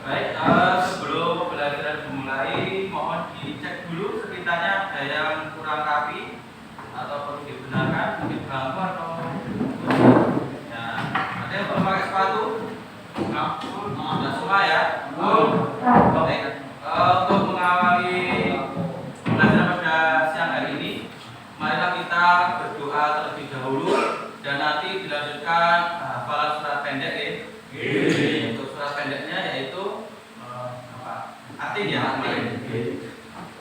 Baik, sebelum pembelajaran dimulai, mohon dicek dulu sekitarnya ada yang kurang rapi atau perlu dibenarkan, mungkin bangku atau ya, ada yang perlu pakai sepatu? Sudah semua ya? Baik, untuk mengawali pembelajaran pada siang hari ini, marilah kita berdoa terlebih dahulu dan nanti dilanjutkan hafalan surat pendek ya. Untuk surat pendeknya yaitu Atin ya, Atin.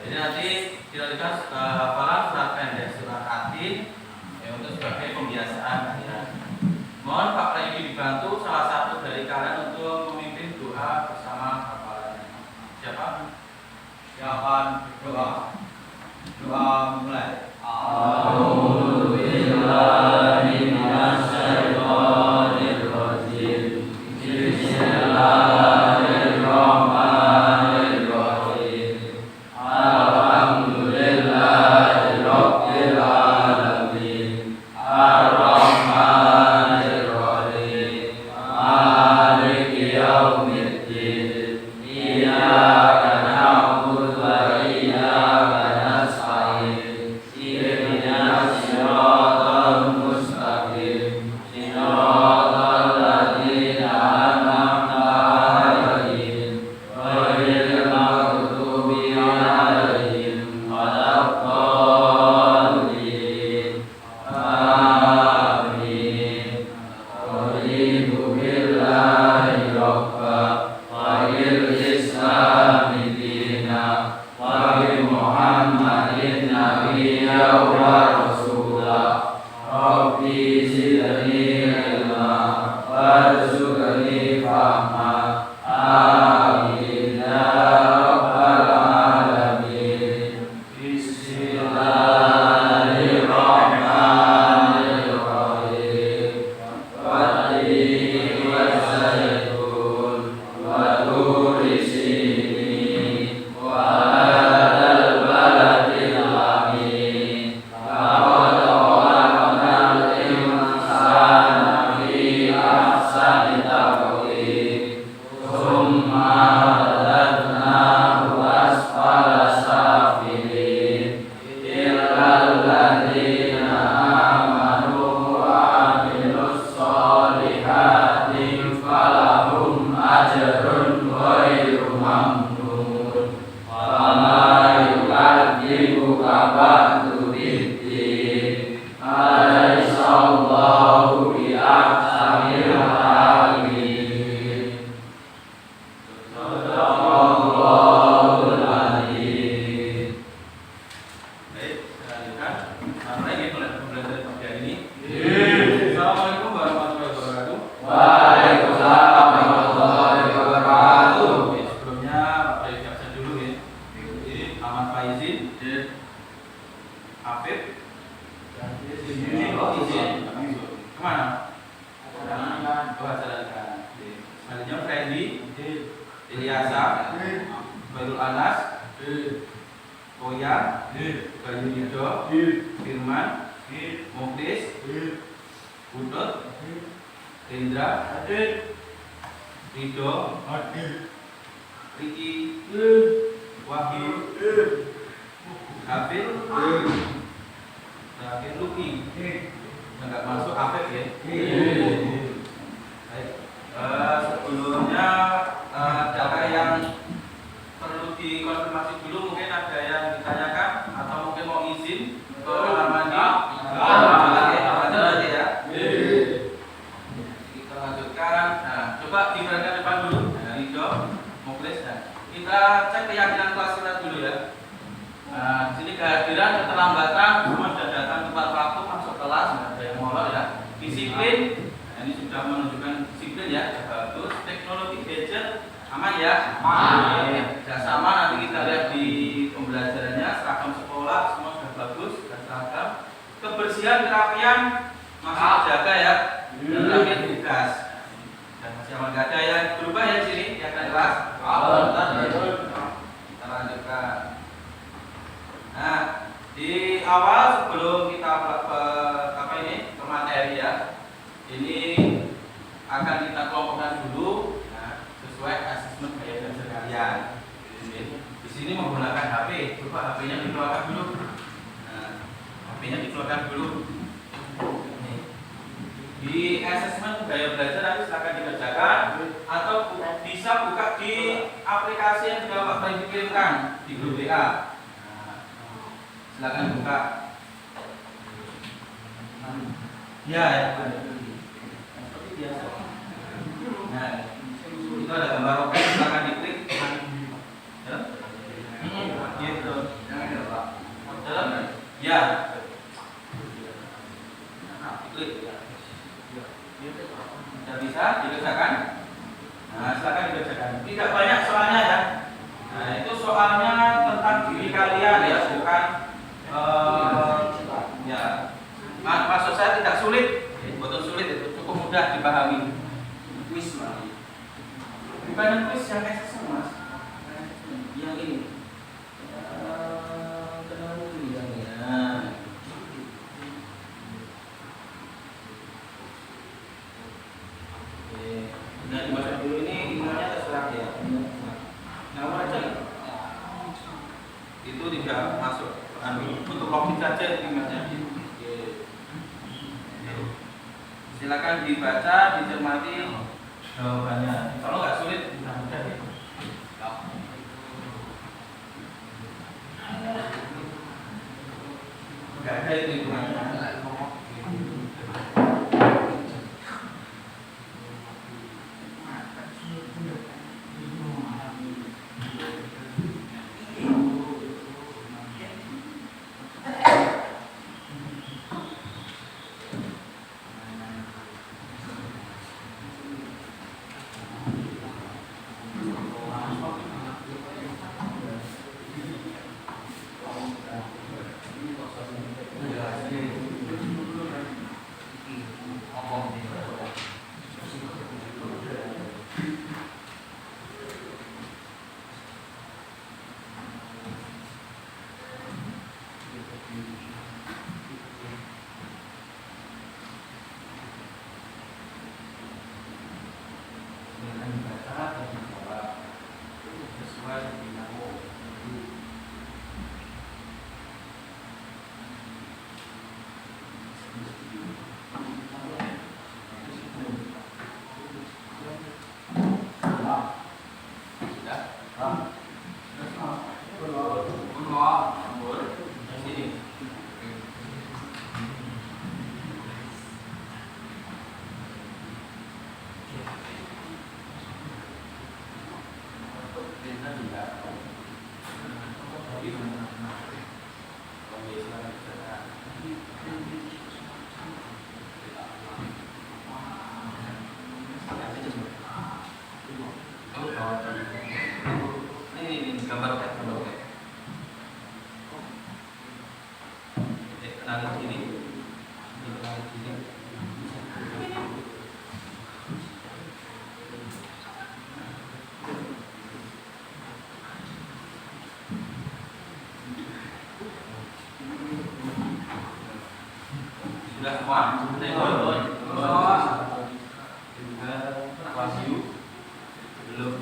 Jadi nanti dilanjutkan hafalan surat pendek surat Atin untuk sebagai pembiasaan kalian. Mohon Pak Prayudi dibantu salah satu dari kalian untuk memimpin doa bersama hafalannya. Siapa? Siapaan doa? Doa mulai. Akan kita kelompokkan dulu sesuai asesmen gaya Ya. Di sini menggunakan HP. Coba HP-nya dikeluarkan dulu. Nah, HP-nya dikeluarkan dulu. Nih. Di asesmen gaya belajar nanti silakan dikerjakan atau bisa buka di aplikasi yang sudah Pak Freddy kirimkan di grup WA. Nah, silakan buka. Ya, seperti biasa. Nah, itu ada gambar roket, silakan diklik. Ya, gitu. Dalam, ya. Klik. Sudah bisa dikerjakan. Nah, silakan dikerjakan. Tidak banyak soalnya ya. Nah, itu soalnya tentang diri kalian ya, bukan ya. Maksud saya tidak sulit, betul sulit itu cukup mudah dipahami. Kuis Mas. Bukan kuis yang ekses Mas. Yang ini. Nah, dimasuk dulu ini emailnya terserah ya. Nama aja. Itu tidak masuk. Untuk login saja emailnya. Silakan dibaca, dicermati jawabannya. Kalau nggak sulit, mudah ya. Nggak ada itu hitungannya. Ini gambar roket. Kenalin sini. Kenalin sini. Sudah semua? Wahyu belum.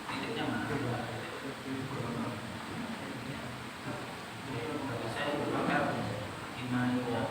Titiknya mana? Saya pakai email ya.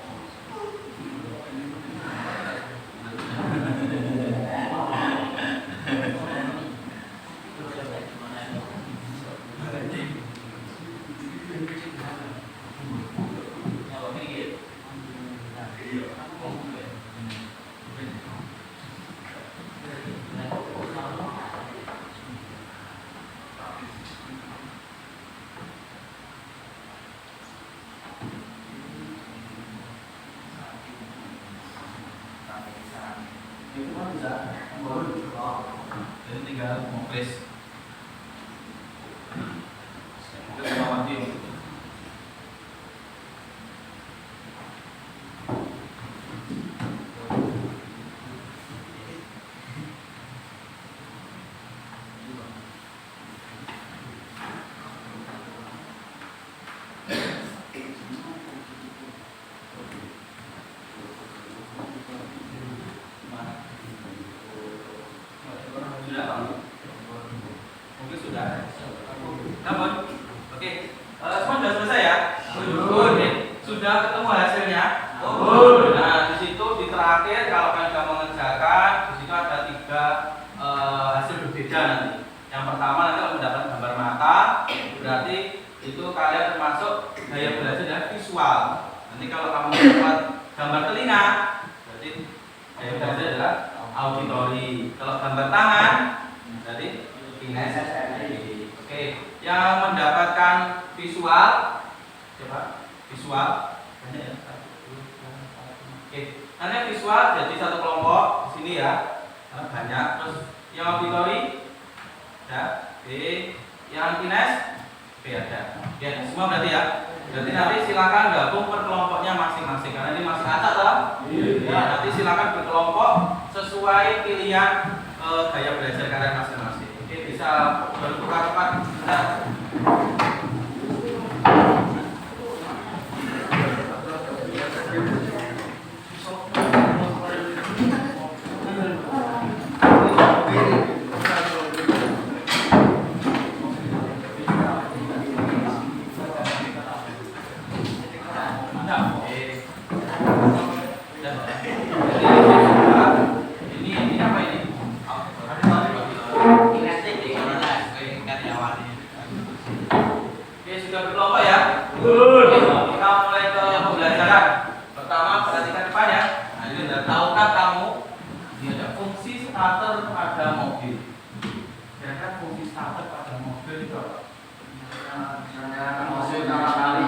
Jadi tinggal mengkris. Mungkin sama mati. Sudah ketemu hasilnya? Betul. Nah, di situ di terakhir kalau kalian sudah mengerjakan, di situ ada 3 hasil berbeda nanti. Yang pertama nanti kalau mendapat gambar mata, berarti itu kalian termasuk gaya belajar dari visual. Nanti kalau kamu mendapat gambar telinga, berarti gaya belajar adalah auditori. Kalau gambar tangan, berarti kinestetik. Oke, yang mendapatkan visual, coba visual, banyak ya. Oke, nanti visual jadi satu kelompok di sini ya, karena banyak. Terus yang auditori, ya, B, yang kines, B ada. Ya, semua berarti ya. Berarti nanti silakan gabung per kelompoknya masing-masing karena ini masih acak lah. Ya, nanti silakan berkelompok sesuai pilihan gaya belajar kalian masing-masing. Oke, bisa bertukar-tukar. Nah. Ini apa ini? Oke, sudah berkelompok ya? Oke, kita mulai ke pembelajaran. Pertama, perhatikan depan ya. Nah, ini udah tahukah kamu ini ada fungsi starter pada mobil? Kira-kira fungsi starter pada mobil itu apa? Mesin pertama kali.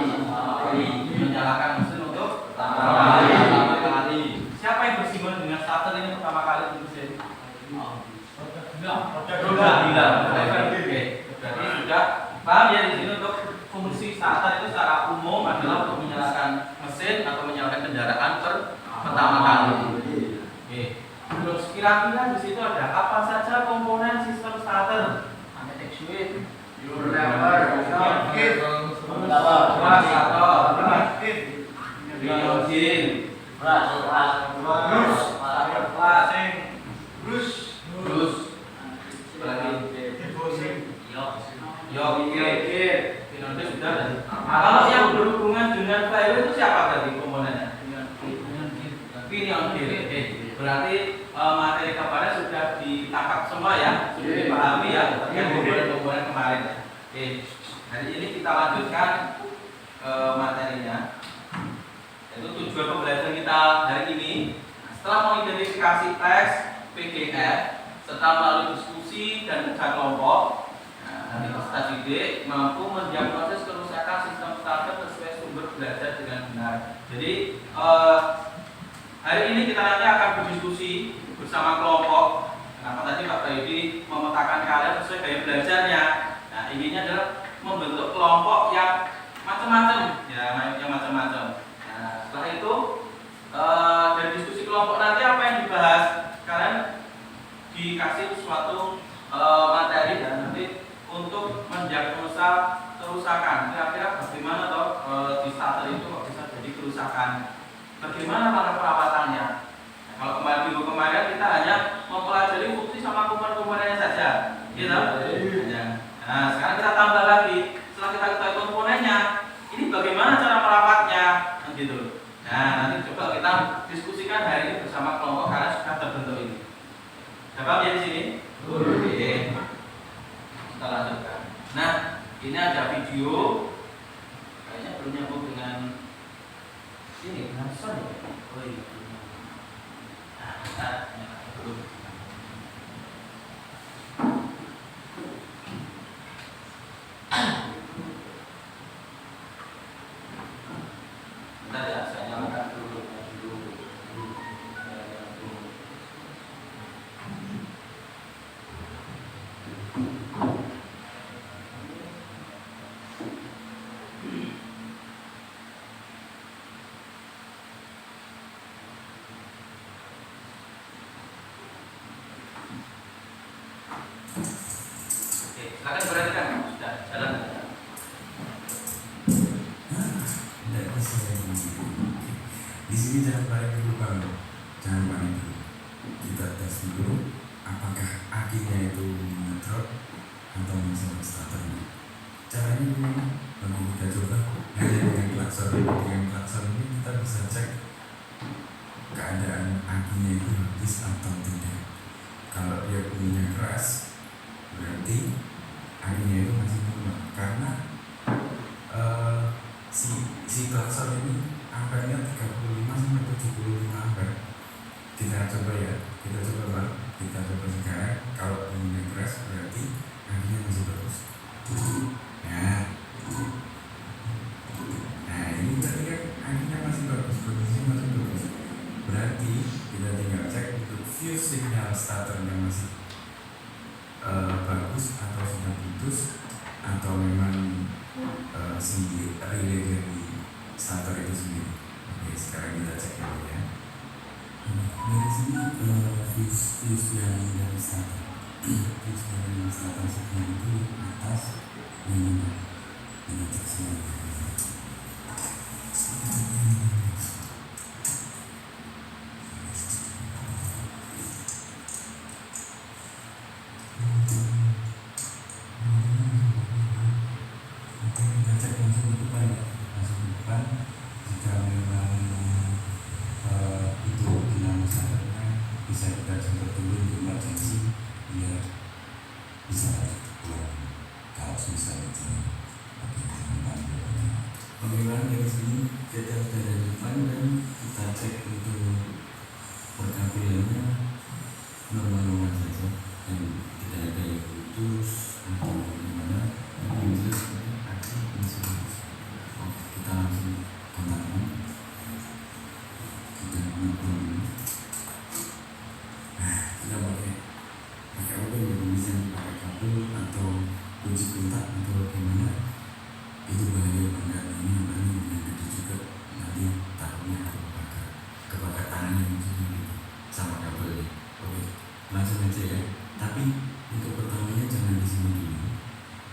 Menyalakan mesin untuk Pertama kali. Siapa yang bersinggungan dengan starter ini pertama kali di mesin? Roda bila. Oke, berarti sudah paham ya di sini untuk fungsi starter itu secara umum adalah untuk menyalakan mesin atau menyalakan kendaraan pertama kali. Oke. Terus kira-kira di situ ada apa saja komponen sistem starter? Magnetic switch. Kalau yang berhubungan dengan flywheel itu siapa berarti komponennya? Pinion gear. Berarti materi kemarin sudah ditangkap semua ya, sudah dipahami ya, terkait komponen-komponen kemarin. Oke, hari ini kita lanjutkan materinya. Itu tujuan pembelajaran kita hari ini. Setelah mengidentifikasi teks PGF, setelah melalui diskusi dan kerja kelompok, dari peserta didik mampu mendiagnosis kerusakan sistem starter sesuai sumber belajar dengan benar. Jadi hari ini kita nanti akan berdiskusi bersama kelompok. Kenapa tadi Pak Baidi memetakan kalian sesuai gaya belajarnya? Nah, inginnya adalah membentuk kelompok yang macam-macam, ya, yang macam-macam. Nah, setelah itu dari diskusi kelompok nanti apa yang dibahas? Kalian dikasih suatu materi dan nanti untuk mendiagnosa kerusakan. Kira-kira bagaimana toh di starter itu kok bisa jadi kerusakan? Bagaimana cara perawatannya? Nah, kalau minggu kemarin kita hanya mempelajari fungsi sama komponen-komponennya saja, gitu? Nah, sekarang kita tambah lagi. Setelah kita ketahui komponennya, ini bagaimana cara merawatnya, gitu. Nah, nanti coba kita diskusikan hari ini bersama kelompok karena sudah terbentuk ini. Dapat ya di sini? Oke. Kita lanjutkan. Nah, ini ada video. Kayaknya belum nyambung dengan ini dengan sound ya? Oh iya. Nah, kita nyalakan dulu. Bentar ya, saya nyalakan dulu. Silakan diperhatikan, sudah jalan. Di sini jangan panik dulu Bang, jangan panik dulu. Kita tes dulu apakah akinya itu ngedrop atau masih starter. Caranya gimana? Bang kita coba hanya dengan kelas. klakson ini, dengan klakson ini kita bisa cek keadaan akinya itu habis atau tidak. Kalau dia bunyinya keras, berarti akinya itu masih normal, karena si klakson ini ampernya 35 sampai 75 ampere. Kita coba ya, kita coba Bang, kita coba sekarang. Kalau bunyinya keras berarti akinya masih bagus. Nah ini berarti kan akinya masih bagus, kondisinya masih bagus. Berarti kita tinggal cek untuk fuse signal starternya masih bagus atau sudah putus, atau memang si relay dari starter itu sendiri. Oke, sekarang kita cek dulu ya. Dari sini fuse yang dari starter, fuse dari starter signal itu atas ini kita cek semua. Pemilihan dari sini kita sudah dari depan dan kita cek untuk perkapilannya normal-normal saja dan tidak ada yang putus atau gimana. Yang jelas aksi masih bagus. Kita langsung kontakkan, kita mengukur dulu. Nah, kita pakai apa yang bisa pakai kabel atau kunci kontak atau gimana. Itu bahaya banget, ini yang gede juga, nanti takutnya kebakar tangannya maksudnya sama kabelnya. Oke, langsung aja ya. Tapi untuk pertamanya jangan di sini dulu,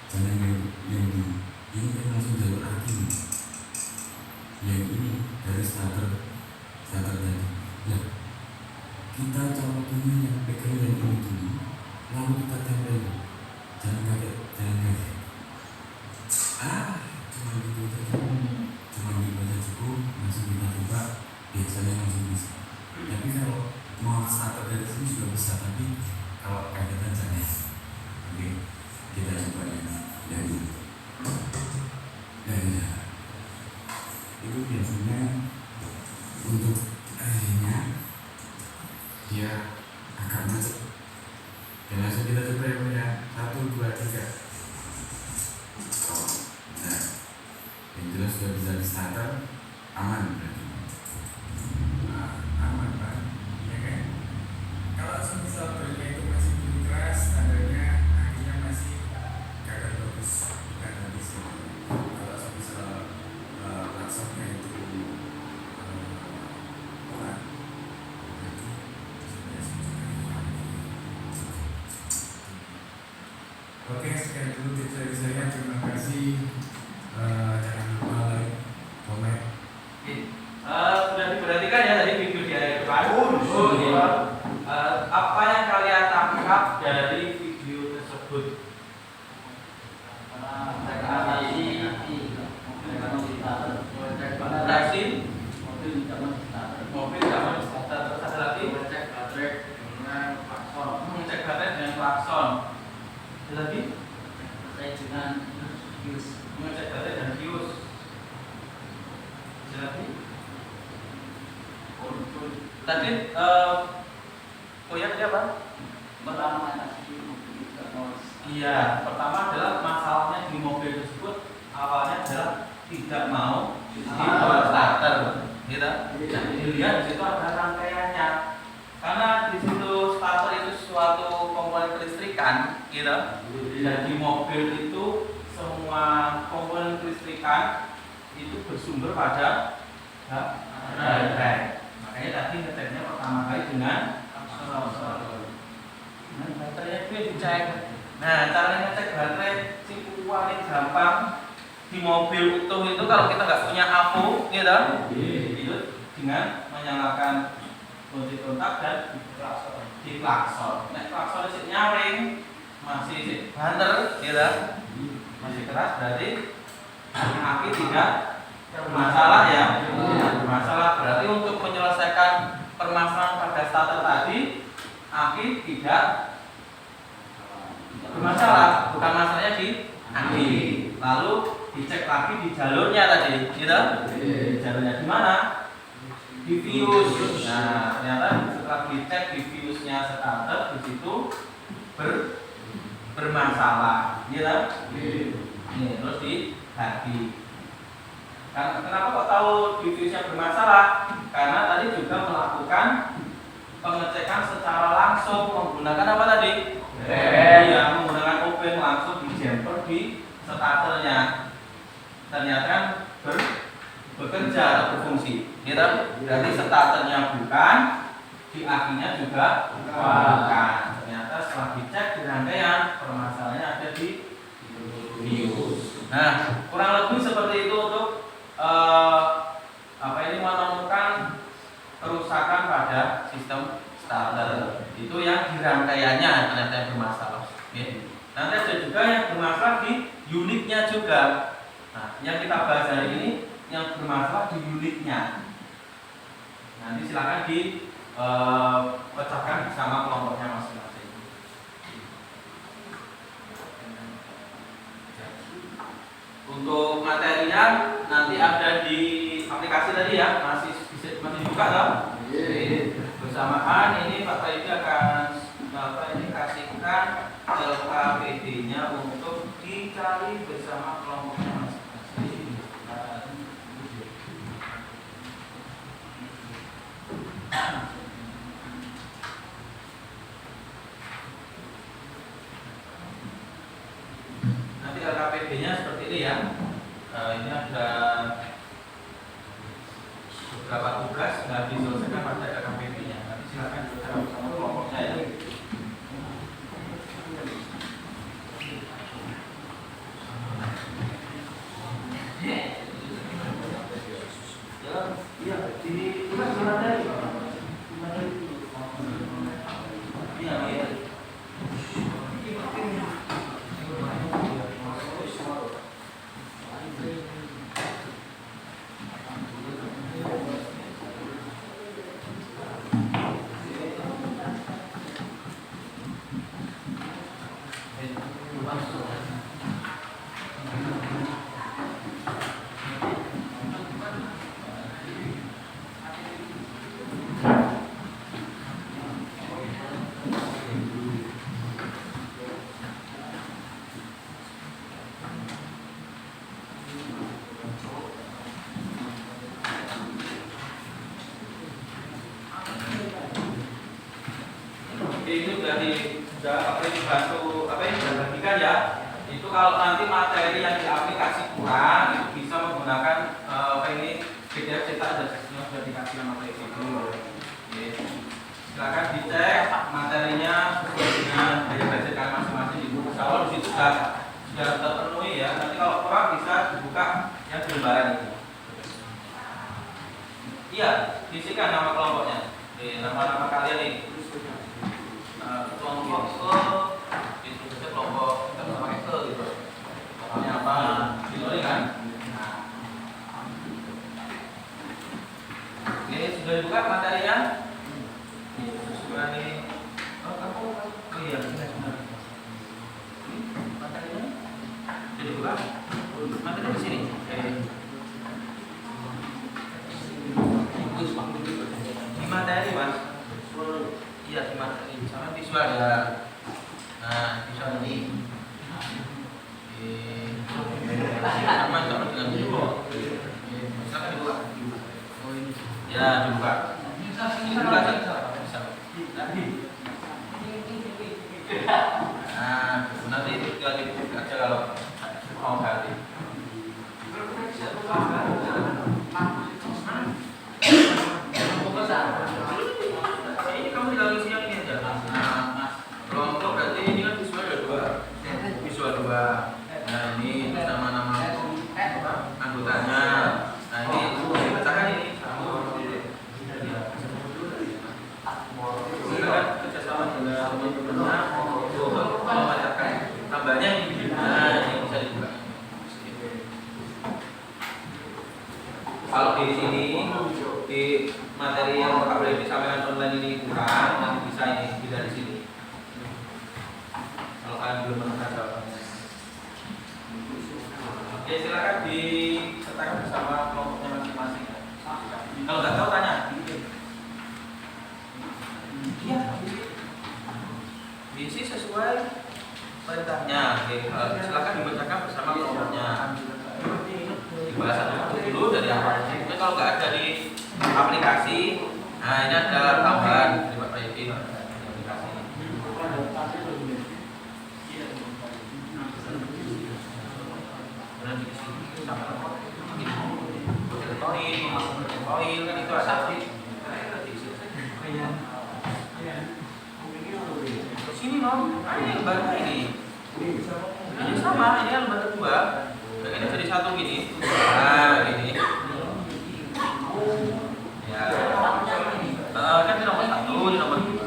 jangan yang di ini kan langsung jalur aki. Yang ini dari starter tadi. Nah, kita colokinnya yang pegang yang ini dulu, lalu kita tempel. Jangan kaget. Cuma gitu aja cukup, langsung kita coba, biasanya langsung bisa. Tapi kalau mau starter dari sini juga bisa, tapi kalau kagetan jangan. Oke, kita coba yang ini. Itu biasanya untuk akhirnya dia agak macet. Dan langsung kita coba ya, 1, 2, 3. Yang jelas sudah bisa di starter, aman berarti. Aman Pak, ya kan? Kalau misal belnya itu masih belum keras, tandanya akhirnya masih kadang bagus, bukan habis. Kalau misal langsungnya itu pelan, berarti sudah sesuai. Oke, sekian dulu tips dari saya. Terima kasih. Jangan lupa like, komen. Sudah diperhatikan ya tadi video di area depan. Iya. Apa yang kalian tangkap dari video tersebut? Mobil zaman starter, terus ada lagi ngecek baterai dengan klakson. Ada lagi ngecek baterai dan fuse. Lagi tadi koyak apa? Iya, pertama adalah masalahnya di mobil tersebut awalnya adalah tidak mau di starter, gitu. Dilihat di situ ada rangkaiannya, karena di situ starter itu suatu komponen kelistrikan, gitu. Dan di mobil itu semua komponen kelistrikan itu bersumber pada baterai. Makanya tadi ngeceknya pertama kali dengan baterai itu dicek. Nah, cara ngecek baterai si paling gampang di mobil utuh itu kalau kita nggak punya aku, gitu, itu dengan menyalakan kunci kontak dan di klakson. Nah, klakson itu nyaring, masih banter, gitu, masih keras, berarti aki tidak bermasalah ya. Bermasalah berarti untuk menyelesaikan permasalahan pada starter tadi, aki tidak bermasalah, bukan masalahnya di aki. Lalu dicek lagi di jalurnya tadi, gitu? Jalurnya di mana? Di fuse. Nah, ternyata setelah dicek di fuse-nya starter di situ bermasalah, gitu? Nih, terus diganti. Kenapa kok tahu di fuse-nya bermasalah? Karena tadi juga melakukan pengecekan secara langsung menggunakan apa tadi? Iya, menggunakan open langsung di jumper di starternya. Ternyata kan bekerja atau berfungsi. Gitu? Berarti starternya bukan, di akinya juga bukan. Ternyata setelah dicek di rangkaian permasalahannya ada di fuse. Nah, kurang lebih seperti itu untuk menemukan kerusakan pada sistem starter. Itu yang di rangkaiannya ternyata yang bermasalah. Okay. Nanti ada juga yang bermasalah di unitnya juga. Nah, yang kita bahas hari ini yang bermasalah di unitnya. Nanti silakan dipecahkan bersama kelompoknya masing-masing. Untuk materinya nanti ada di aplikasi tadi ya, masih dibuka toh? Bersamaan ini Pak Taidi akan kasihkan LKPD-nya untuk dicari bersama kelompoknya masing-masing. Nanti LKPD-nya seperti ini ya. Ini ada beberapa tugas nggak diselesaikan pada LKPD-nya. Nanti silakan bicara bersama kelompoknya ya. Iya, di tugas mana tadi? Iya, iya. Itu sudah dibantu dibagikan ya. Itu kalau nanti materi yang diaplikasi kurang itu bisa menggunakan PDF cetak dan sudah dikasih sama Pak Ibu. Silakan dicek materinya sesuai dengan daya belajar kalian masing-masing di buku. Kalau di situ sudah terpenuhi ya. Nanti kalau kurang bisa dibuka yang di lembaran itu. Iya, isikan nama kelompoknya. Nama-nama kalian ini. Kelompok itu saja kelompok kita bisa pakai gitu. Kelompoknya apa? Gitu kan? Oke, sudah dibuka materinya? Sudah nih. Oh iya, benar. Materinya? Sudah dibuka? Materinya di sini. Di materi, Mas. Iya, di materi. Sama visual ya. Nah, visual ini. Sama dengan video. Silakan dibuka. Ya, dibuka. Dibuka aja. Nah, nanti tinggal dibuka aja kalau mau ganti. Ini kamu tinggal isi yang ini aja. Nah, kelompok berarti ini kan visual ada dua. Visual dua. Nah, ini nama-nama anggotanya. Nah, ini pecahkan ini. Kalau di sini di materi yang Bapak boleh disampaikan online ini kurang, nanti bisa ini tidak di sini. Kalau kalian belum menemukan jawabannya. Oke, silakan disertakan bersama kelompoknya masing-masing. Kalau nggak tahu tanya. Iya. Diisi sesuai perintahnya. Oke, silakan dibacakan bersama kelompoknya. Dibahas satu dulu dari aplikasi. Tapi kalau nggak ada di aplikasi, nah ini ada tambahan dari Pak Yudi aplikasi. Kemudian di sini sama koin kan itu ada sih. Sini nom, ini lembar ini. Ini sama, ini lembar kedua. Ini jadi satu gini. Nah, gini. Ya. Kan di nomor 1, di nomor 2.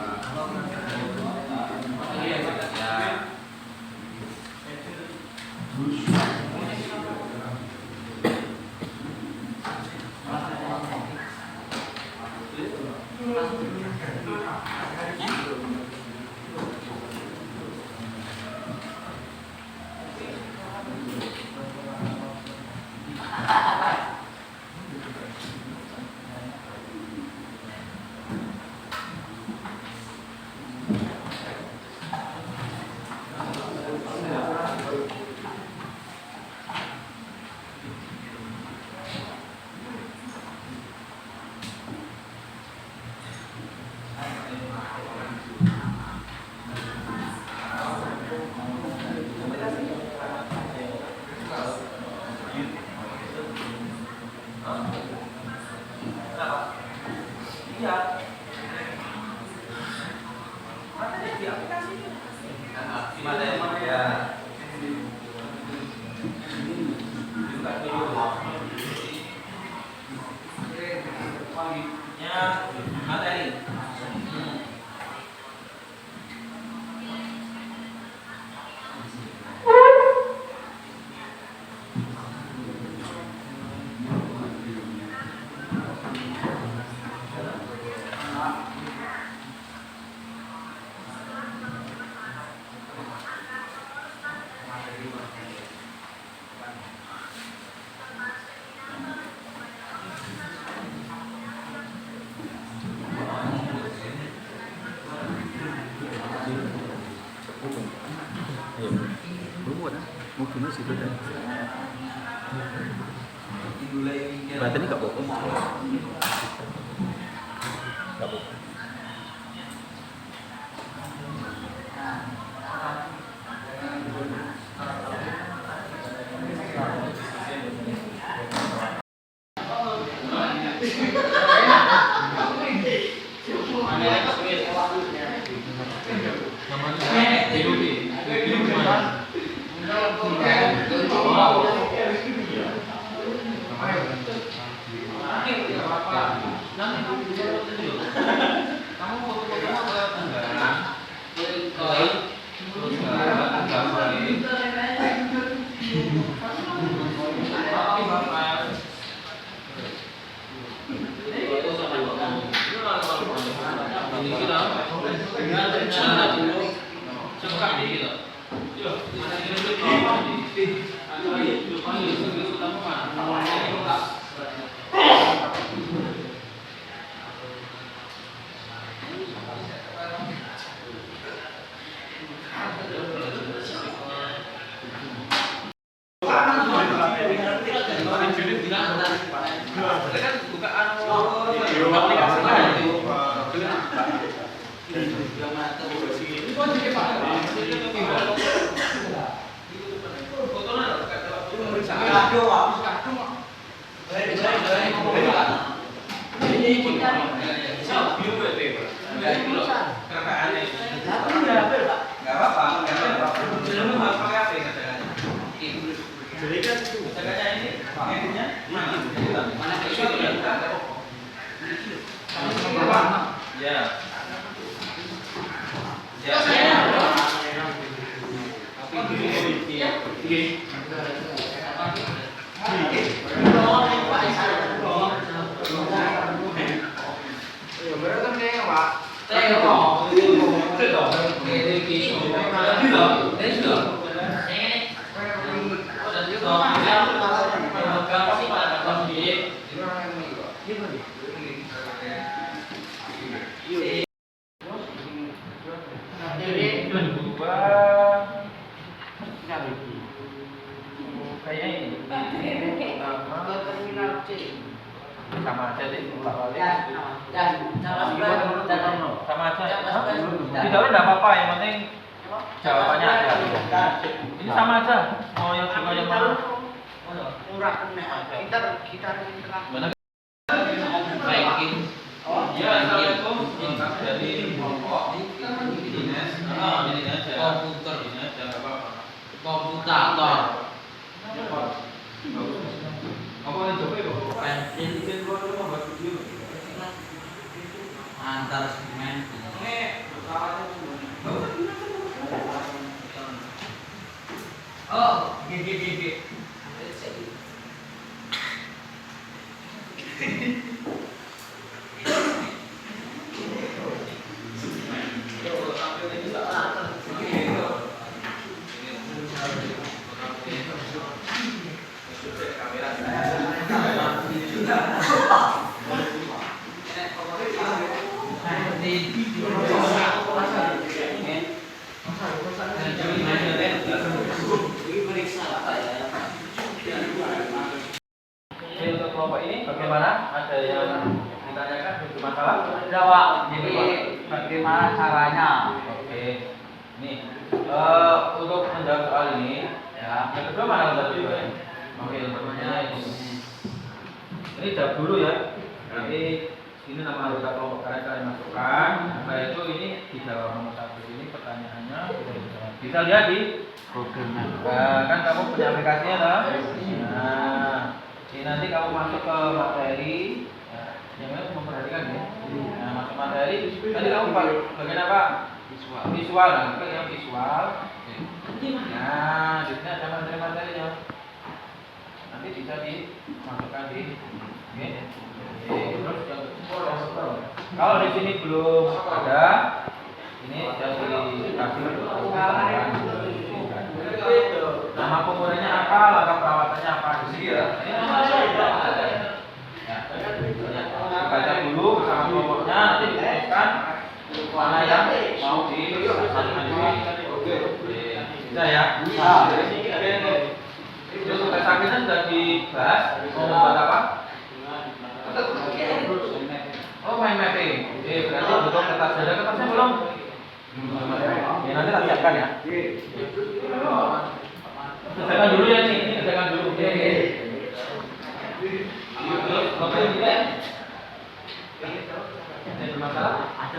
Ya. Berarti ini gak bohong. Gak bohong. Sama aja deh, sama aja. Tidak. Tidak enggak apa-apa, yang penting jawabannya ada. Ini sama aja. Mau yang suka yang mana? Mana? Ranking. Ya, assalamualaikum. Lengkap dari kelompok dinas. Dinas ya. Komputer. Dinas ya, nggak apa-apa. Komputator. Apa yang coba ya? Pensil. Video. Antar segmen. Oh, gigi. Jadi untuk kelompok ini bagaimana? Ada yang ditanyakan untuk masalah? Ada Pak, jadi bagaimana caranya? Oke. Nih, untuk menjawab soal ini, ya, yang kedua mana menjawab kedua? Oke, yang pertanyaan ini. Ini jawab dulu ya. Nanti ini nama anggota kelompok kalian masukkan. Setelah itu ini dijawab nomor satu ini pertanyaannya sudah dijawab. Bisa lihat di kan kamu punya aplikasinya toh? Nah, ini nanti kamu masuk ke materi. Ya, yang harus memperhatikan ya. Nah, masuk materi. Tadi kamu bagian apa? Visual, nah, kan yang visual. Nah, di sini ada materi-materinya. Nanti bisa dimasukkan di terus kalau di sini belum ada, ini sudah dikasih nama penggunanya apa, langkah perawatannya apa di sini ya. Baca dulu bersama kelompoknya, nanti diputuskan mana yang mau dimasukkan. Bisa ya? Terus tugas akhirnya sudah dibahas. Mau membuat apa? Oh, main mapping. Berarti butuh kertas. Ada kertasnya belum? Ya, nanti tak siapkan ya. Kerjakan dulu ya nih. Ini kerjakan dulu. Terus, oke tidak? Ada bermasalah? Ada.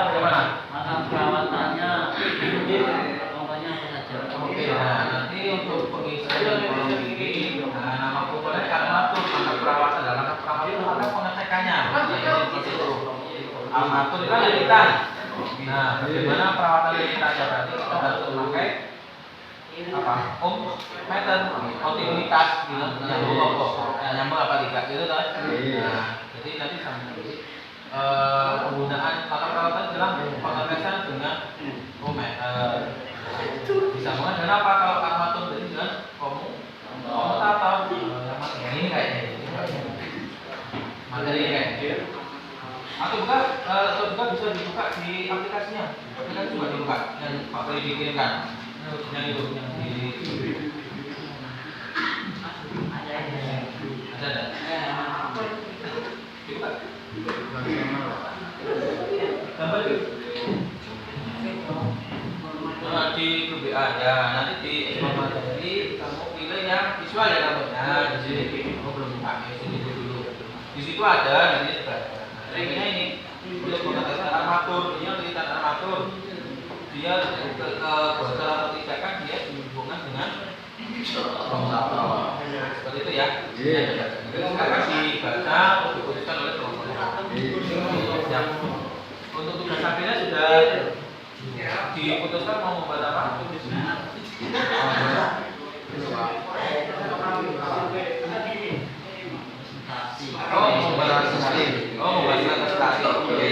Bagaimana? Maka perawatannya contohnya apa saja? Oke, nah nanti untuk pengisian kolom ini, nama komponen armatur, langkah perawatan, langkah perawatan itu ada pengecekannya. Seperti itu. Armatur itu kan lilitan. Nah, bagaimana perawatan lilitan? Berarti kita harus memakai apa? Meter, kontinuitas, gitu. Nyambung apa tidak? Gitu kan? Nah, jadi nanti sampai penggunaan tata perawatan dalam pengetesan dengan disambungkan dengan apa kalau armatur jadi dengan komutator yang ini kayaknya materi kayak atau juga bisa dibuka di aplikasinya. Aplikasi juga dibuka yang Pak Pri dikirimkan yang itu yang di ada dibuka gambar itu di grup BA ya, nanti di materi kamu pilih yang visual ya kamu. Nah, di sini kamu belum buka ya, sini dulu. Di situ ada nanti sebenarnya ini untuk mengatasi armatur, ini lilitan armatur. Dia ke bocor atau tidak kan dia dihubungkan dengan komutator. Seperti itu ya. Sekarang dibaca atau diputuskan oleh kelompoknya. Untuk tugas akhirnya sudah diputuskan mau membuat apa? Oh, membuat presentasi. Oh, membuat presentasi. Oke.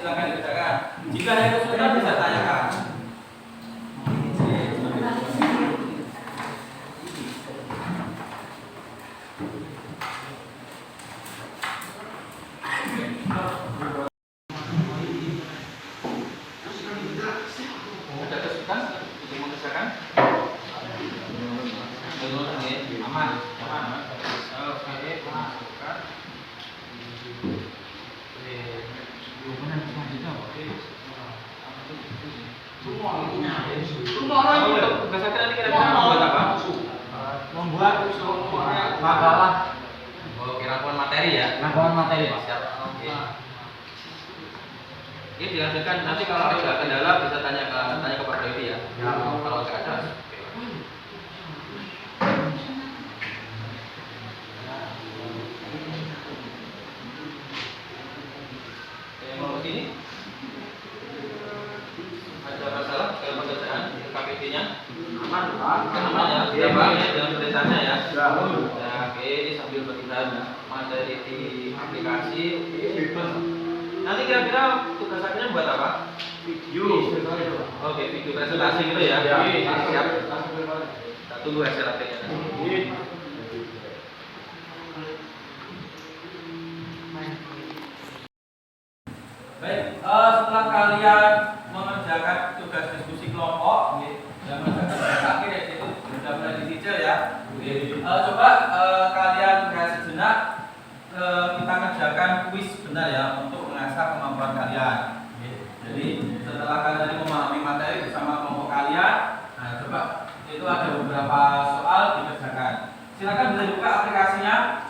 silakan dikerjakan. Jika ada kesulitan bisa tanyakan. Ada kesulitan untuk mengerjakan? Aman, aman. Oke, masukkan. Semua orang untuk tugasnya nanti kira-kira membuat apa? Membuat makalah Oh, rangkuman materi ya? rangkuman materi. Siap. Oke. Oke, dilanjutkan. Nanti kalau ada kendala bisa tanya ke Pak Dewi ya. Kalau nggak ada. Oke. Yang mau sini? Ada masalah dalam pekerjaan KPT-nya? Aman, Pak. Aman ya. Sudah paham ya dengan tulisannya ya. Ya, oke, ini sambil melihat materi di aplikasi. Nanti kira-kira tugas akhirnya buat apa? Video. Oke, video presentasi gitu ya. Siap. Kita tunggu hasil akhirnya nanti. Baik, setelah kalian mengerjakan tugas diskusi kelompok, yang mengerjakan tugas akhir yaitu sudah mulai dicicil ya. Coba kalian rehat sejenak, kita kerjakan kuis benar ya untuk mengasah kemampuan kalian. Jadi setelah kalian tadi memahami materi bersama kelompok kalian, nah coba itu ada beberapa soal dikerjakan. Silakan bisa buka aplikasinya,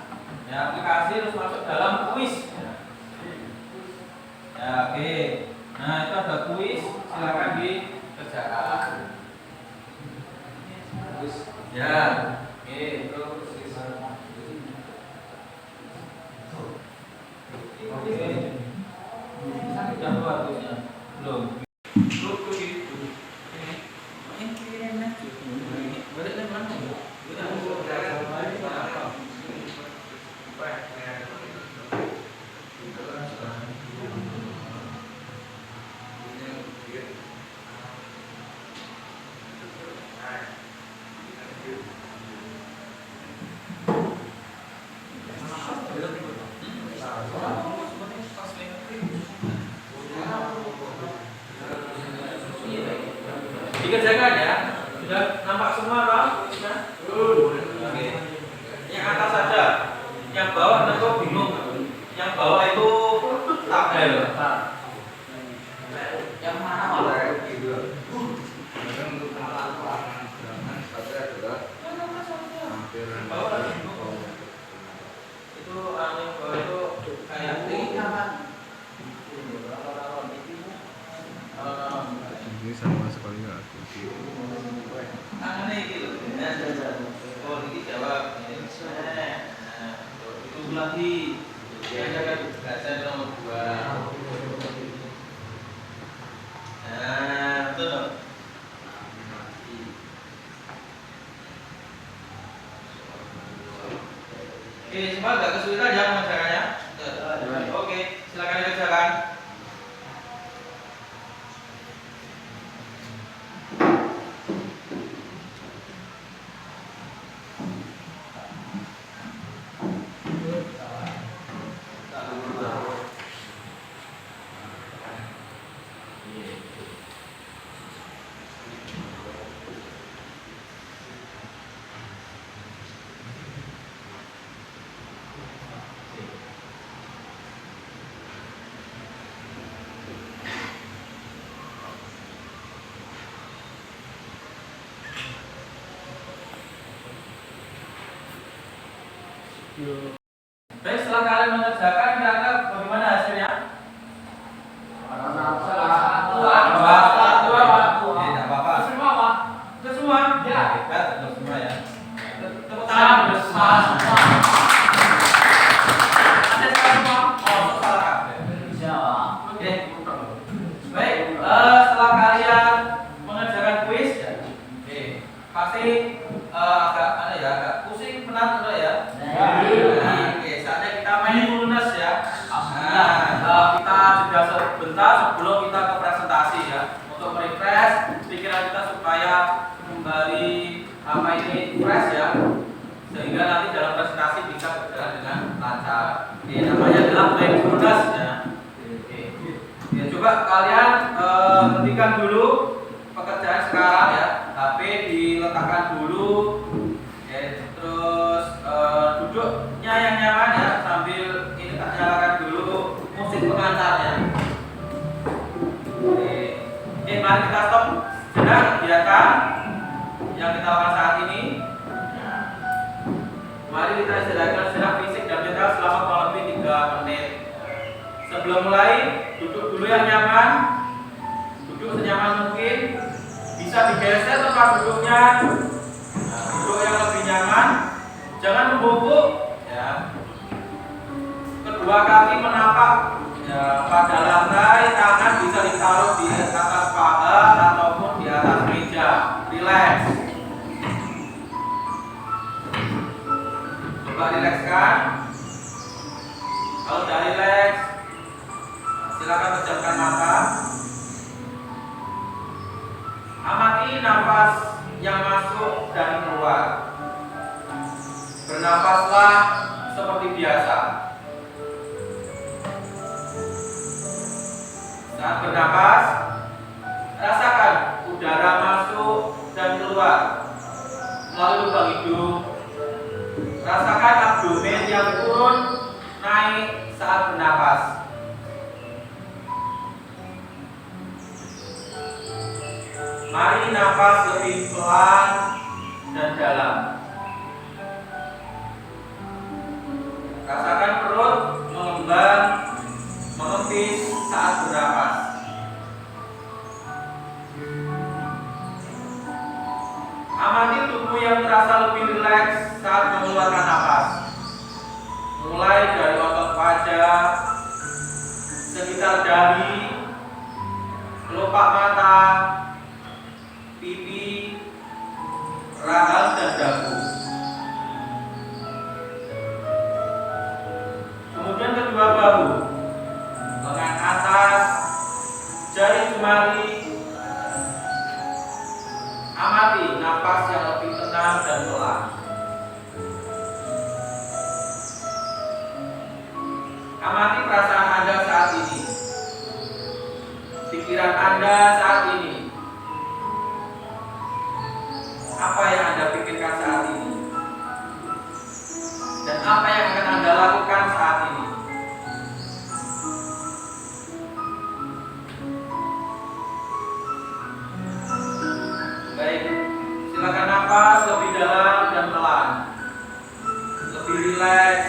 ya aplikasi terus masuk dalam kuis. Ya, oke. Nah, itu ada kuis, silakan dikerjakan. Ya, oke, itu oke. Sudah keluar kuisnya? Belum. Dikerjakan ya. Sudah nampak semua Pak? Oke. Yang atas saja. Yang bawah tentu bingung. Yang bawah itu tabel. Yang mana Pak? Bawah lagi bingung. Itu aneh bawah itu kayak ini apa? Ini sama sekali nggak aku. Tangannya gitu. Oh, ini jawab. Nah, itu lagi. Dia kan belajar nomor 2. Nah, betul. Oke, semua agak kesulitan ya mengerjakannya. Oke, silakan dikerjakan. Baik, setelah kalian mengerjakan, kira-kira bagaimana hasilnya? Tidak apa-apa. Semua Pak? Itu semua? Ya. Hebat, untuk semua ya. Tepuk tangan bersama. Ada salah semua? Oh, salah kabeh. Oke. Baik, setelah kalian mengerjakan kuis, oke, pasti agak pusing, penat ya. Oke, saatnya kita main lunas ya. Nah, kita jeda sebentar. sebentar sebelum kita ke presentasi ya, untuk merefresh pikiran kita supaya kembali fresh ya, sehingga nanti dalam presentasi bisa berjalan dengan lancar. Oke, namanya adalah mindfulness ya. Oke. Ya, coba kalian hentikan dulu pekerjaan sekarang ya, HP diletakkan dulu. Oke, terus duduknya yang nyaman ya, sambil ini tak nyalakan dulu musik pengantarnya. Oke, mari kita stop sejenak kegiatan yang kita lakukan saat ini. Mari kita istirahatkan sejenak fisik dan mental selama kurang lebih 3 menit. Sebelum mulai, duduk dulu yang nyaman. Duduk senyaman mungkin. Bisa digeser tempat duduknya. Nah, duduk yang lebih nyaman. Jangan membungkuk ya. Kedua kaki menapak ya, pada lantai, tangan bisa ditaruh di atas paha ataupun di atas meja. Relax. Coba rilekskan. Kalau sudah rileks, silakan pejamkan mata. Amati nafas yang masuk dan keluar. Bernafaslah seperti biasa. Saat bernapas, rasakan udara masuk dan keluar melalui lubang hidung. Rasakan abdomen yang turun naik saat bernapas. Mari nafas lebih pelan dan dalam. Rasakan perut mengembang, mengepis saat bernapas. Amati tubuh yang terasa lebih rileks saat mengeluarkan nafas. Mulai dari otot wajah, sekitar dahi, kelopak mata, pipi, rahang dan dagu. Kemudian kedua bahu, lengan atas, jari jemari. Amati nafas yang lebih tenang dan pelan. Amati perasaan Anda saat ini, pikiran Anda saat ini. Apa yang Anda pikirkan saat ini? Dan apa yang akan Anda lakukan saat ini? Baik, silakan nafas lebih dalam dan pelan, lebih rileks.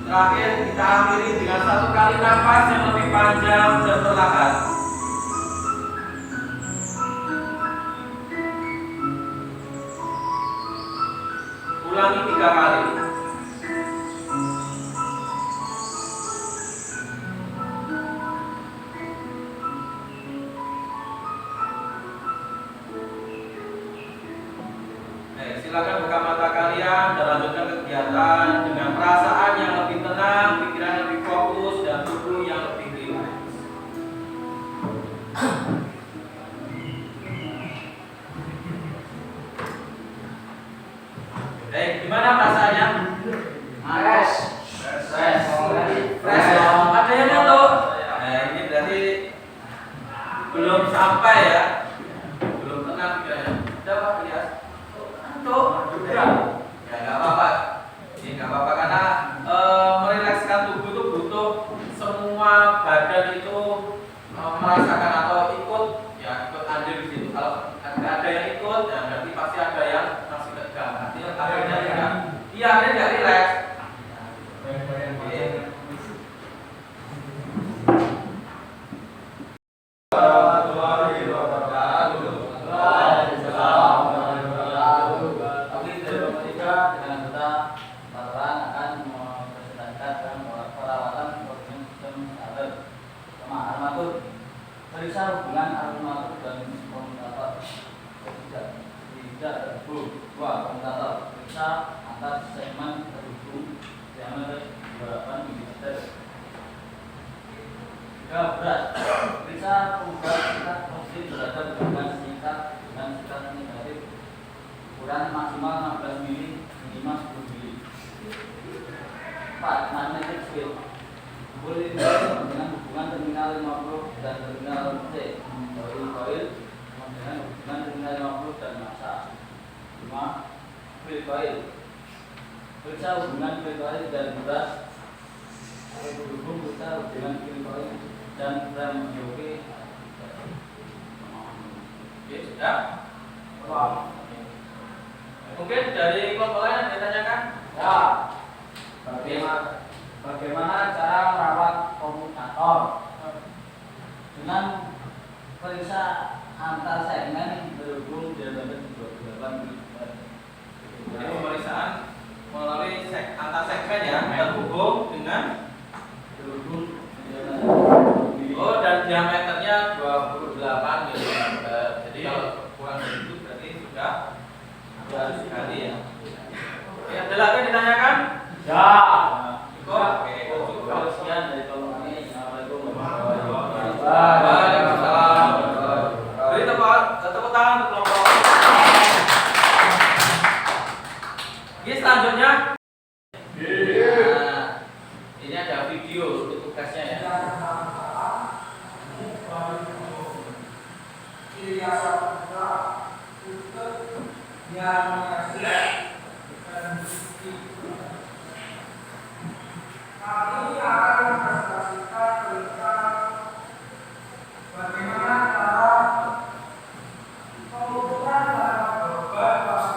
Terakhir kita akhiri dengan 1 kali nafas yang lebih panjang dan perlahan. Ulangi 3 kali. Silakan buka mata kalian dan lanjutkan kegiatan dengan perasaan yang lebih tenang, pikiran yang lebih fokus, dan tubuh yang lebih rileks. Baik, gimana perasaannya? Fresh. Fresh. Fresh ya? Ada yang ngeluh? Ini berarti belum sampai ya, belum tenang pikirannya. Udah Pak Elias? Juga ya nggak apa-apa, ini nggak apa-apa karena merilekskan tubuh itu butuh semua badan itu merasakan atau ikut andil di situ. Kalau ada yang ikut, ya berarti pasti ada yang masih tegang. Artinya akhirnya tidak, iya akhirnya nggak rileks. berat. Bisa perubahan singkat positif terhadap gerakan singkat dengan singkat negatif ukuran maksimal 16 mili, minimal 10 mili. 4. Magnetic field. Boleh dengan hubungan terminal 50 dan terminal C. Koil dengan hubungan terminal 50 dan massa. 5. Field coil. Periksa hubungan field coil dan beras. Berhubung periksa hubungan field coil dan rem joki. Oke, sudah. Mungkin dari kelompok lain yang ditanyakan? Ya. Bagaimana cara merawat komutator? Dengan periksa antar segmen berhubung diameter 28 mm. Jadi pemeriksaan melalui antar segmen ya, terhubung dengan Berhubung oh dan diameternya 28 mm. Jadi kalau kurang dari itu berarti sudah sekali ya. Oke, ada lagi yang ditanyakan? Ya. Oke, Cukup sekian dari kelompok ini. Assalamualaikum warahmatullahi wabarakatuh. Waalaikumsalam. Beri tepuk tangan untuk kelompok. Oke, selanjutnya. Nah, ini ada video untuk tugasnya ya. Kami akan mempresentasikan tentang bagaimana cara pengukuran dalam beban pada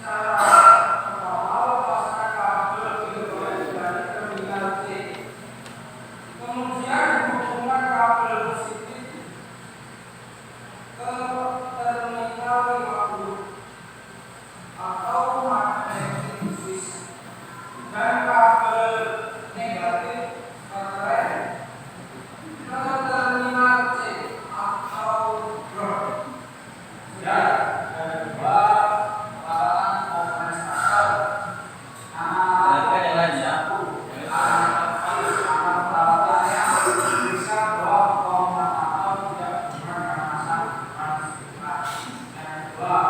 cara pertama lepaskan kabel kilowatt dari terminal C, kemudian hubungkan kabel positif ke terminal 50 atau magnetic switch dan kabel negatif rem ke terminal C atau ground. Dan kedua, peralatan kompensator Ada yang lain ya. peralatan yang bisa bahwa komutator tidak menggunakan massa transmisikan. Yang kedua,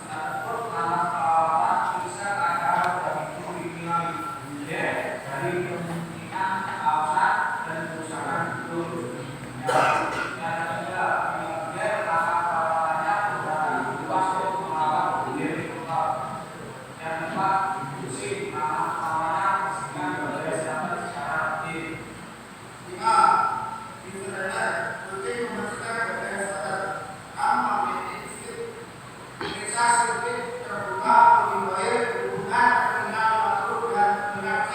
alat peralatan bisa kadar dari kriminal dari kemungkinan outside dan kerusakan gedung. Yang ketiga, alat peralatannya berada luas untuk melakukan diri total. Yang keempat, mesin alat peralatannya pastikan berada secara aktif. 5. Differential rutin memastikan berada standar magnetic field. Periksa sirkuit terbuka pembawaan hubungan terminal 50 dan terminal C.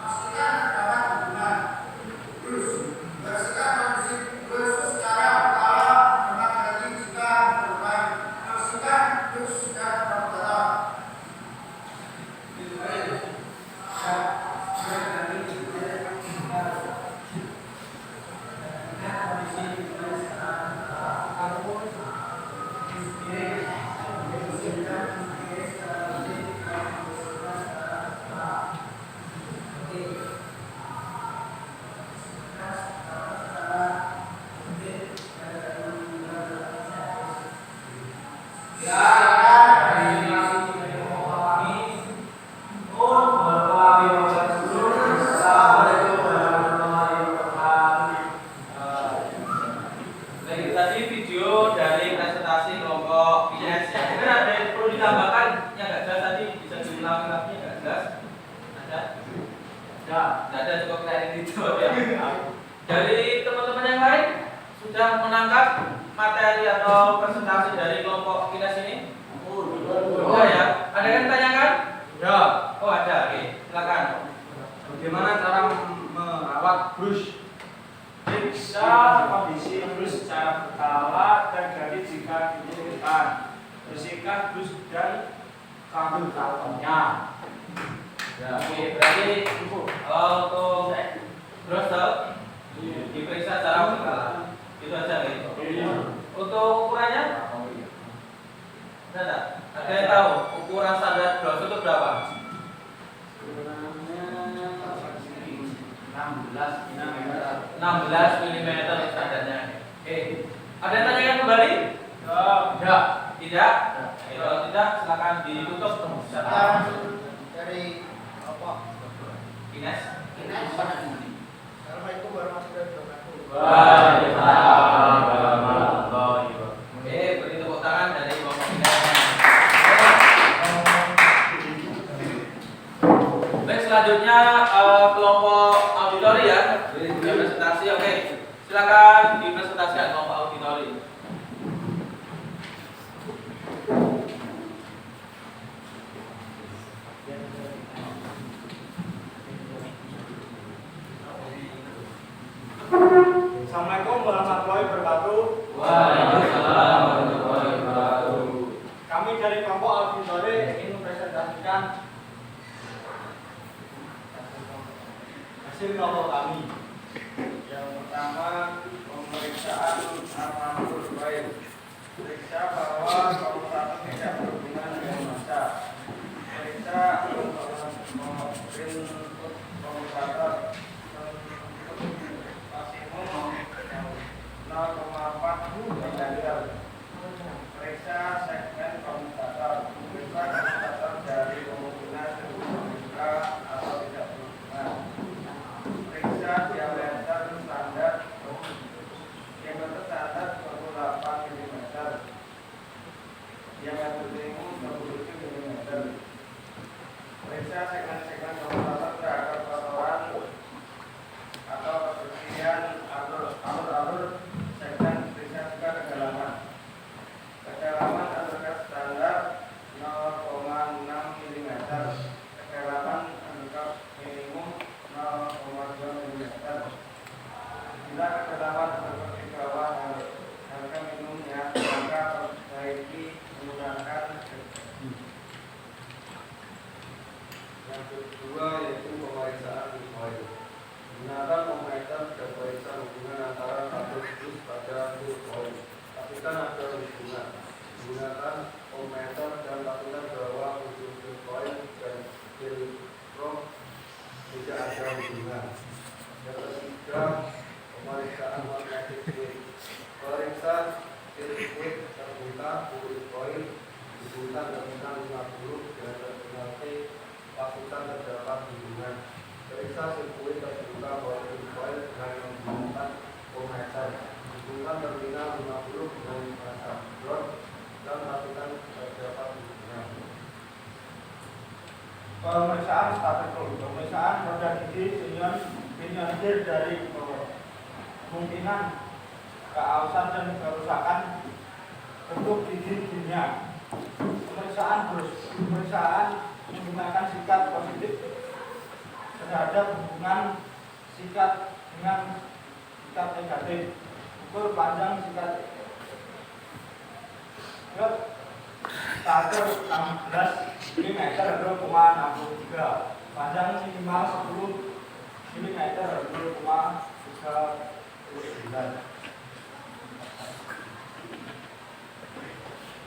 Pastikan terdapat hubungan. Terus, bersihkan kondisi terus secara berkala dengan hati jika diperlukan. Bersihkan terus dan berkala. Baik, tadi video dari presentasi kelompok IS ya. Mungkin ada yang perlu ditambahkan yang nggak jelas tadi, bisa diulangi lagi yang nggak jelas. Ada? Ya. Nggak ada, cukup clearing itu ya. Dari teman-teman yang lain sudah menangkap materi atau presentasi dari kelompok IS ini? Oh ya, ada yang tanyakan? Ya, Oh ada, oke, silakan. bagaimana cara merawat brush? Periksa kondisi brus secara berkala dan ganti jika diperlukan. Bersihkan brus dan kabel teleponnya. Ya, oke, berarti kalau untuk brosel diperiksa secara berkala. Itu aja gitu. Untuk ukurannya? Ada? Ada yang tahu ukuran standar brosel itu berapa? 16 mm. 16 mm standarnya. Oke. Ada yang tanyakan kembali? Tidak. Tidak? Kalau tidak silakan ditutup. Dari apa? Ines. Assalamualaikum warahmatullahi wabarakatuh. Waalaikumsalam warahmatullahi wabarakatuh. Oke, beri tepuk tangan dari kelompok Ines. Baik, selanjutnya kelompok auditori ya. Presentasi, oke. Silakan dipresentasikan kelompok auditori. Assalamualaikum warahmatullahi wabarakatuh. Waalaikumsalam warahmatullahi wabarakatuh. Kami dari kelompok auditori ingin mempresentasikan hasil kelompok kami. Yang pertama, pemeriksaan armatur baik. Periksa bahwa komutator tidak berhubungan dengan massa. Periksa print komutator maksimum 0,4 mm. Periksa segmen komutator. Periksa komutator dari kemungkinan terbuka atau tidak berhubungan. Periksa diameter standar 28 mm. Diameter minimum 27 mm. Periksa segmen-segmen komutator terhadap kotoran atau kebersihan alur-alur segmen. Periksa juga kedalaman. Kedalaman undercut standar 0,6 mm. Kedalaman undercut minimum 0,2 mm. Bila kedalaman undercut di bawah harga minimumnya, maka perbaiki menggunakan gergaji. Yang kedua yaitu pemeriksaan coil. Gunakan pemeriksaan dan periksa hubungan antara satu dus pada coil. Pastikan ada hubungan. Gunakan pemmeter dan pastikan bahwa ujung coil dan filtrum tidak ada hubungan. Yang ketiga, pemeriksaan magnetic field. Periksa sirkuit terbuka kulit coil dibuka terminal 50 dan terminal T. Pastikan terdapat hubungan. Periksa sirkuit terbuka kulit coil dengan menggunakan pemmeter. Hubungan terminal 50 dengan pasang drop dan pastikan terdapat hubungan. Pemeriksaan status. Pemeriksaan roda gigi pinjir dari kemungkinan keausan dan kerusakan bentuk gigi-giginya. Pemeriksaan menggunakan sikat positif terhadap hubungan sikat dengan sikat negatif. Ukur panjang sikat stator 16 mm 0,63. Panjang minimal 10 mm 0,39.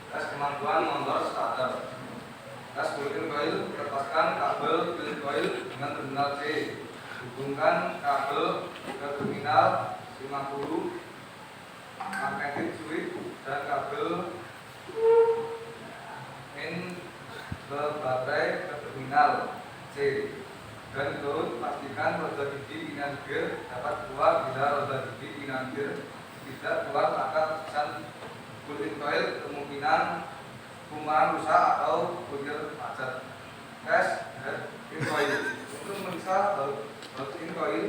Tes kemampuan motor starter. Tes built-in coil, lepaskan kabel built-in coil dengan terminal C. Hubungkan kabel ke terminal 50 magnetic switch dan kabel in ke baterai ke terminal C. Dan turut pastikan roda gigi pilihan gear dapat keluar. Bila roda gigi pilihan gear tidak keluar, maka pesan built-in coil kemungkinan kuman rusak atau bulir macet. Tes head-in coil. Untuk memeriksa built-in coil,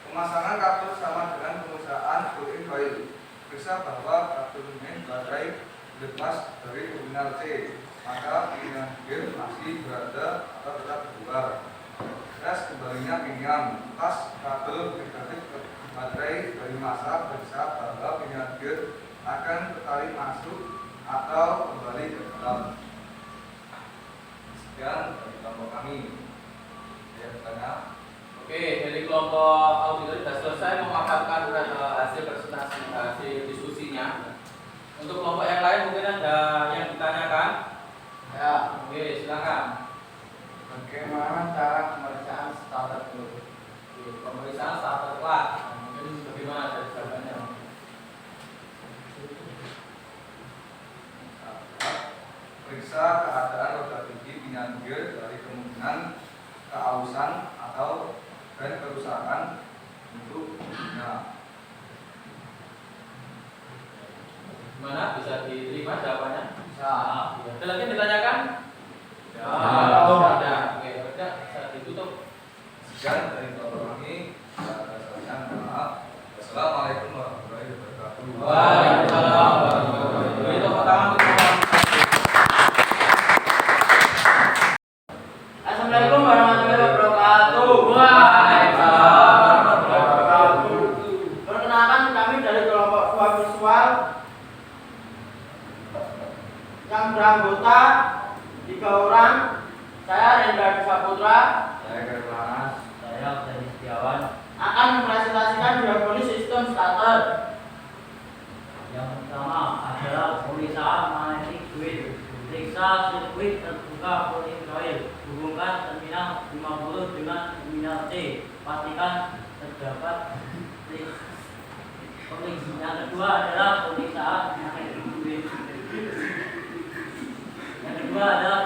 pemasangan kabel sama dengan pemeriksaan built-in coil. Periksa bahwa kabel main baterai lepas dari terminal C, maka pilihan gear masih berada atau tetap keluar. Tes kembalinya pilihan. Lepas kabel negatif ke baterai dari masa. Periksa bahwa pilihan gear akan tertarik masuk atau kembali ke dalam. Sekian dari kelompok kami. Saya bertanya. Oke, dari kelompok auditor sudah selesai memaparkan hasil presentasi, hasil diskusinya. Untuk kelompok yang lain mungkin ada yang ditanyakan. Ya, Oke, silakan. bagaimana cara pemeriksaan starter dulu? Pemeriksaan starter kelas. Mungkin bagaimana dari jawabannya? Periksa keadaan roda gigi pinggang gear dari kemungkinan keausan atau dan kerusakan untuk giginya. Gimana? Bisa diterima jawabannya? Bisa. Ada lagi yang ditanyakan? Ya. Ada. Oke, bisa ditutup. Sekian dari kelompok ini. Maaf. Assalamualaikum warahmatullahi wabarakatuh. Waalaikumsalam warahmatullahi wabarakatuh. Itu pertama untuk Assalamualaikum warahmatullahi wabarakatuh. Waalaikumsalam warahmatullahi wabarakatuh. Perkenalkan kami dari kelompok suara visual yang beranggota 3 orang. Saya Rendra Saputra. Saya Kerbanas. Saya Denny Setiawan. Akan mempresentasikan diagonis sistem starter. Yang pertama adalah pemeriksaan magnetic fluid. Periksa sirkuit terbuka polling coil. Hubungkan terminal 50 dengan terminal C. Pastikan terdapat pemeriksaan. Yang kedua adalah pemeriksaan magnetic fluid. Yang kedua adalah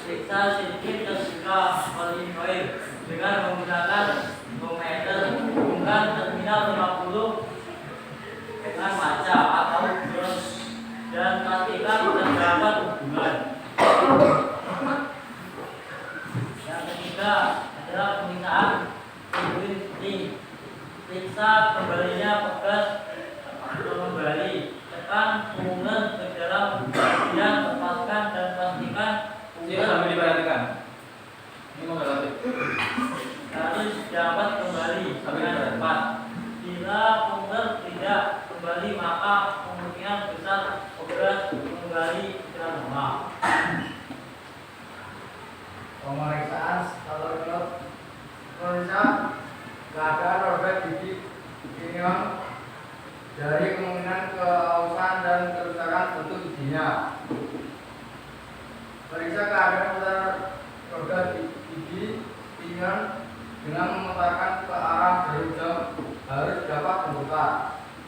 periksa sirkuit terbuka polling coil dengan menggunakan voltmeter. Hubungkan terminal 50 dengan maca atau cross dan pastikan terdapat hubungan. Yang ketiga adalah pemeriksaan fingerprint. Periksa kembalinya pegas atau kembali. Tekan punggung ke dalam bagian, lepaskan dan pastikan Ini sambil diperhatikan. Ini mau relatif. harus dapat kembali dengan cepat. Bila punggung tidak kembali maka kemungkinan besar pegas kembali ke normal. Pemeriksaan starter klub. Periksa keadaan roda gigi pinggang dari kemungkinan keausan dan kerusakan bentuk giginya. Periksa keadaan roda gigi pinggang dengan memutarkan ke arah jarum jam harus dapat membuka.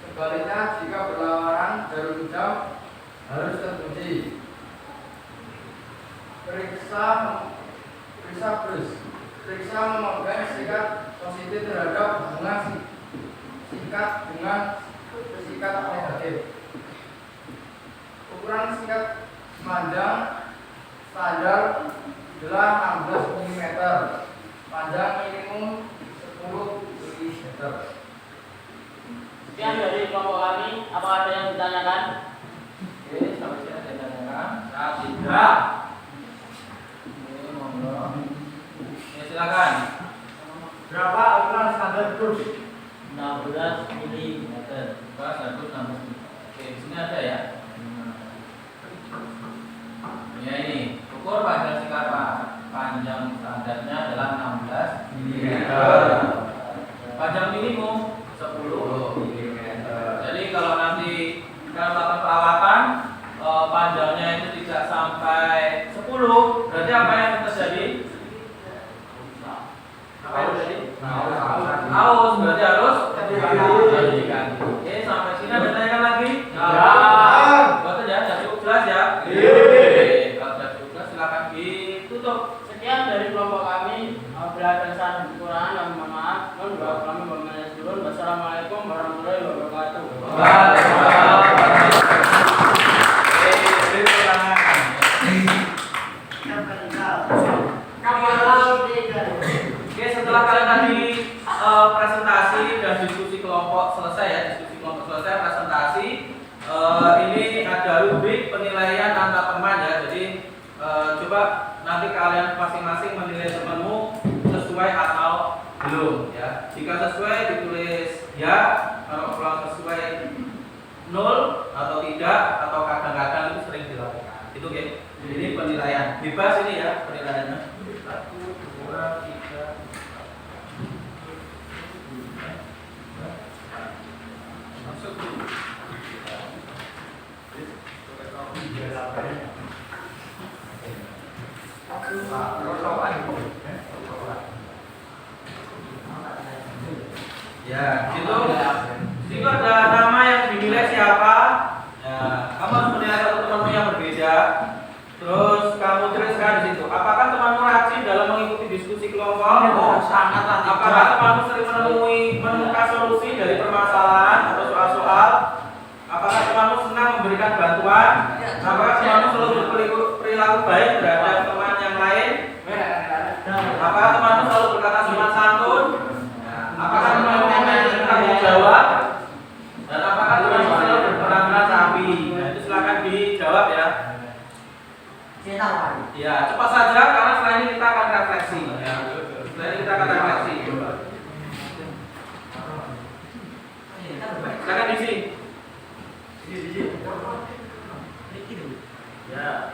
Sebaliknya jika berlawanan jarum jam harus terkunci. Periksa brus. Periksa memegang sikat positif terhadap hubungan sikat dengan sikat negatif. Ukuran sikat panjang standar adalah 16 mm, panjang minimum 10 mm. Sekian dari kelompok kami. Apakah ada yang ditanyakan? Oke, sampai sini ada yang ditanyakan. Saat tidak. Ini monggo. Ya silakan. Berapa ukuran standar brus? 16 mm. Bahas harus 16. Oke, di sini ada ya. Ya ini ukur panjang sikat panjang standarnya adalah 16 mm. Panjang minimum 10 mm. Jadi kalau nanti kita melakukan perawatan panjangnya itu tidak sampai 10, berarti apa yang terjadi? Apa yang terjadi? Haus, berarti harus diganti. Oke, sampai sini ada tanyakan lagi? Betul ya, sudah cukup jelas ya? Oke, kalau sudah cukup jelas silakan ditutup. Sekian dari kelompok kami. Bila ada kesalahan dan kekurangan yang mohon maaf. Mohon doa kami bermain turun. Wassalamualaikum warahmatullahi wabarakatuh. Waalaikumsalam. Beri tangan. Oke, setelah kalian tadi presentasi dan diskusi kelompok selesai ya, presentasi. Ini ada rubrik penilaian antar teman ya. Jadi coba nanti kalian masing-masing menilai temanmu sesuai atau belum ya. Jika sesuai ditulis ya, kalau kurang sesuai 0 atau tidak atau kadang-kadang itu sering dilakukan. Itu oke. Ini penilaian. Bebas ini ya penilaiannya. 1, 2, 3. Masuk dulu. Ya, situ ada nama yang dinilai siapa. Ya, kamu harus menilai satu temanmu yang berbeda. Terus kamu tuliskan di situ. Apakah temanmu rajin dalam mengikuti diskusi kelompok? Oh, sangatlah tidak. Apakah temanmu sering menemukan solusi dari permasalahan atau soal-soal? Apakah temanmu senang memberikan bantuan? Apakah temanmu selalu berperilaku baik terhadap teman yang lain? Apakah temanmu selalu berkata sopan santun? Apakah temanmu memiliki tanggung jawab? Dan apakah temanmu selalu berperan rapi? Nah, itu silakan dijawab ya. Ya, cepat saja karena setelah ini kita akan refleksi. Ya, setelah ini kita akan refleksi. Silakan diisi. Ya,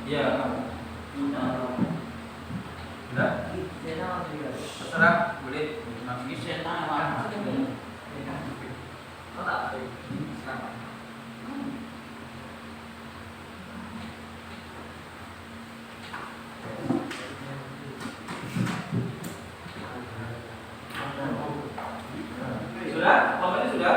ya. Terserah, boleh dimasukin. Sudah? Pokoknya sudah?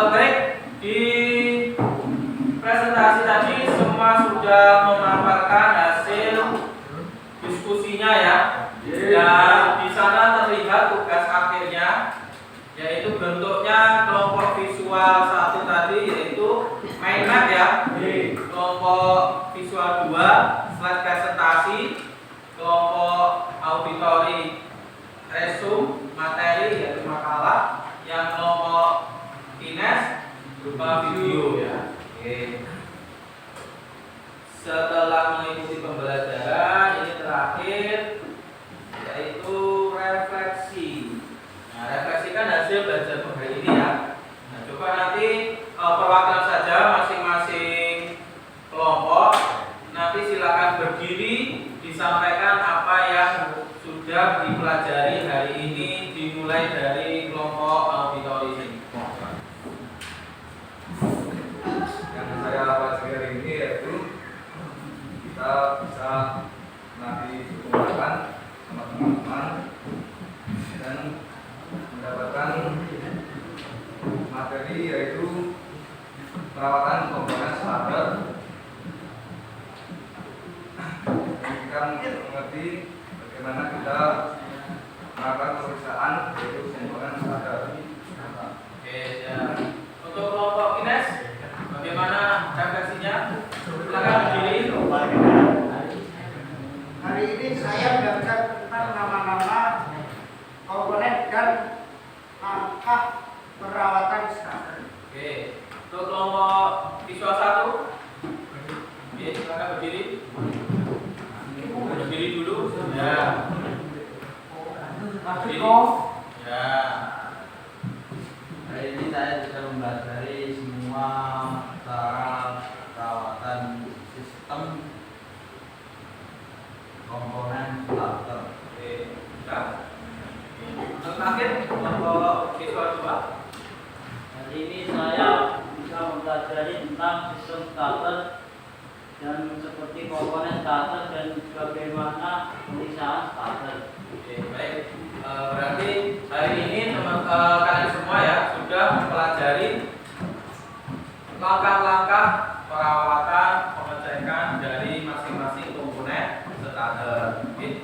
Baik, di presentasi tadi semua sudah memaparkan hasil diskusinya ya. Dan di sana terlihat tugas akhirnya, yaitu bentuknya kelompok visual 1 tadi, yaitu mind map ya. Kelompok visual 2 slide presentasi, kelompok auditory resume materi yaitu makalah, yang kelompok kines berupa video ya. Oke. Setelah mengikuti pembelajaran ini terakhir yaitu refleksi. Nah, refleksikan hasil belajar hari ini ya. Nah, coba nanti perwakilan saja masing-masing kelompok. Nanti silakan berdiri disampaikan apa yang sudah dipelajari hari ini, dimulai dari kelompok auditory ini. Yang saya pelajari hari ini yaitu kita bisa nanti berkumpulkan sama teman-teman dan mendapatkan materi yaitu perawatan komponen starter. Kita mengerti bagaimana kita melakukan pemeriksaan yaitu komponen starter. Oke, ya. Untuk kelompok kines, bagaimana refleksinya? Silakan berdiri. Hari ini saya belajar tentang nama-nama komponen dan langkah perawatan starter. Oke, untuk kelompok visual 1, oke, silakan berdiri. Berdiri dulu. Ya. Berdiri. Ya. Hari ini saya sudah mempelajari semua cara perawatan sistem komponen starter. Oke, sudah. Untuk terakhir, kelompok visual 2. Hari ini saya bisa mempelajari tentang sistem starter dan seperti komponen starter dan bagaimana pemeriksaan starter. Oke, baik. Berarti hari ini kalian semua ya sudah mempelajari langkah-langkah perawatan pengecekan dari masing-masing komponen starter. Oke.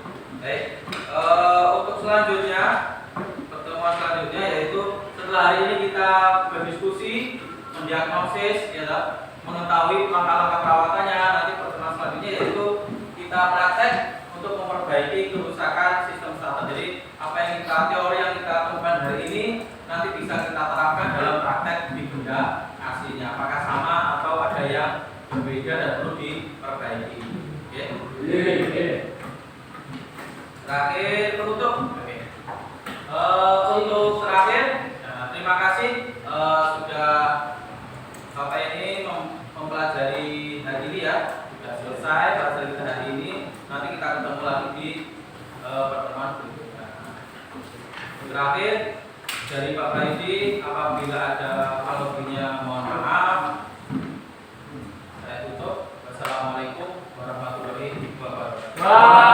berdiskusi, mendiagnosis, ya, mengetahui langkah-langkah perawatannya. Nanti pertemuan selanjutnya yaitu kita praktek untuk memperbaiki kerusakan sistem starter. Jadi apa yang kita teori yang kita temukan hari ini nanti bisa kita terapkan dalam praktek di benda aslinya. Apakah sama atau ada yang berbeda dan perlu diperbaiki. Oke. Terakhir penutup. Oke. Untuk terakhir, terima kasih sudah Bapak ini mempelajari hari ini ya. Sudah selesai pelajaran kita hari ini. Nanti kita ketemu lagi di pertemuan berikutnya. Terakhir dari Pak Praidi, apabila ada hal-halnya mohon maaf. Saya tutup. Wassalamualaikum warahmatullahi wabarakatuh.